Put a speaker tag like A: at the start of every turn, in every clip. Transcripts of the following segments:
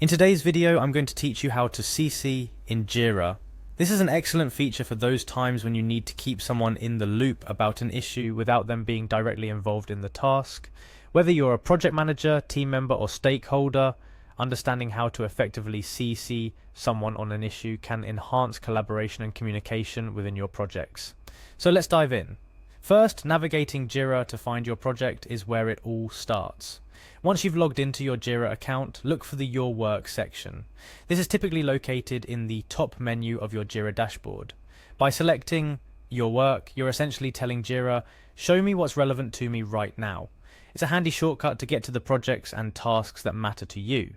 A: In today's video, I'm going to teach you how to CC in Jira. This is an excellent feature for those times when you need to keep someone in the loop about an issue without them being directly involved in the task. Whether you're a project manager, team member, or stakeholder, understanding how to effectively CC someone on an issue can enhance collaboration and communication within your projects. So let's dive in. First, navigating Jira to find your project is where it all starts. Once you've logged into your Jira account, look for the Your Work section. This is typically located in the top menu of your Jira dashboard. By selecting Your Work, you're essentially telling Jira, show me what's relevant to me right now. It's a handy shortcut to get to the projects and tasks that matter to you.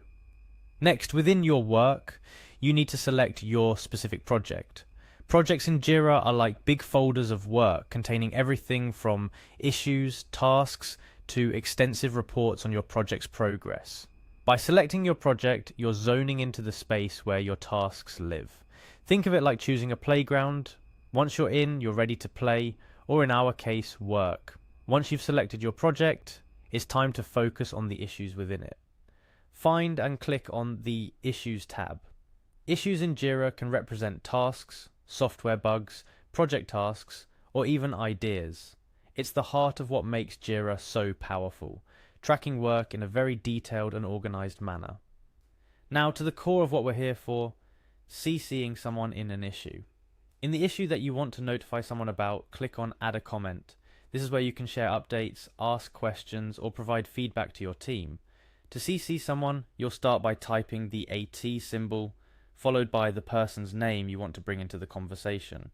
A: Next, within Your Work, you need to select your specific project. Projects in Jira are like big folders of work containing everything from issues, tasks, to extensive reports on your project's progress. By selecting your project, you're zoning into the space where your tasks live. Think of it like choosing a playground. Once you're in, you're ready to play, or in our case, work. Once you've selected your project, it's time to focus on the issues within it. Find and click on the Issues tab. Issues in Jira can represent tasks, software bugs, project tasks, or even ideas. It's the heart of what makes Jira so powerful, tracking work in a very detailed and organized manner. Now to the core of what we're here for, CCing someone in an issue. In the issue that you want to notify someone about, click on Add a Comment. This is where you can share updates, ask questions, or provide feedback to your team. To CC someone, you'll start by typing the AT symbol, followed by the person's name you want to bring into the conversation.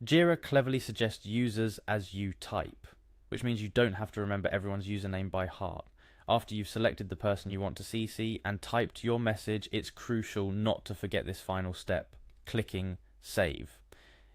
A: Jira cleverly suggests users as you type, which means you don't have to remember everyone's username by heart. After you've selected the person you want to CC and typed your message, it's crucial not to forget this final step, clicking Save.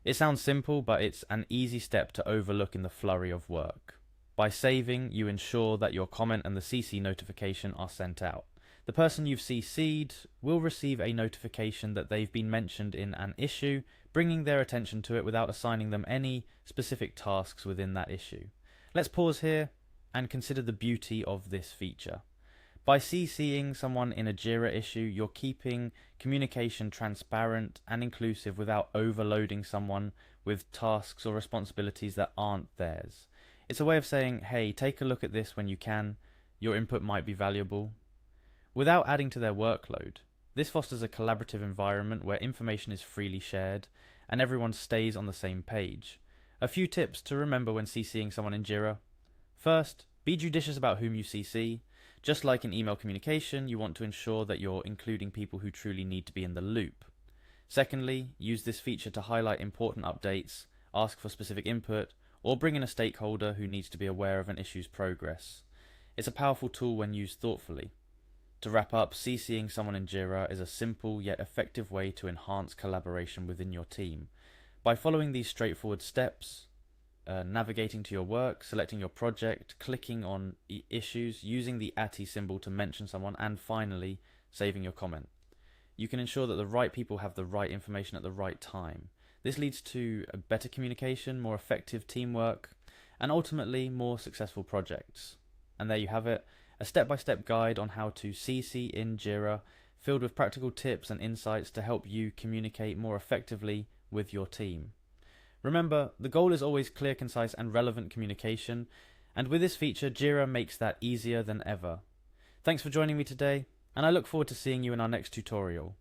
A: It sounds simple, but it's an easy step to overlook in the flurry of work. By saving, you ensure that your comment and the CC notification are sent out. The person you've CC'd will receive a notification that they've been mentioned in an issue, bringing their attention to it without assigning them any specific tasks within that issue. Let's pause here and consider the beauty of this feature. By CCing someone in a Jira issue, you're keeping communication transparent and inclusive without overloading someone with tasks or responsibilities that aren't theirs. It's a way of saying, hey, take a look at this when you can. Your input might be valuable, without adding to their workload. This fosters a collaborative environment where information is freely shared and everyone stays on the same page. A few tips to remember when CCing someone in Jira. First, be judicious about whom you CC. Just like in email communication, you want to ensure that you're including people who truly need to be in the loop. Secondly, use this feature to highlight important updates, ask for specific input, or bring in a stakeholder who needs to be aware of an issue's progress. It's a powerful tool when used thoughtfully. To wrap up, CCing someone in Jira is a simple yet effective way to enhance collaboration within your team. By following these straightforward steps, navigating to your work, selecting your project, clicking on issues, using the AT symbol to mention someone, and finally, saving your comment, you can ensure that the right people have the right information at the right time. This leads to a better communication, more effective teamwork, and ultimately more successful projects. And there you have it. A step-by-step guide on how to CC in Jira, filled with practical tips and insights to help you communicate more effectively with your team. Remember, the goal is always clear, concise, and relevant communication, and with this feature, Jira makes that easier than ever. Thanks for joining me today, and I look forward to seeing you in our next tutorial.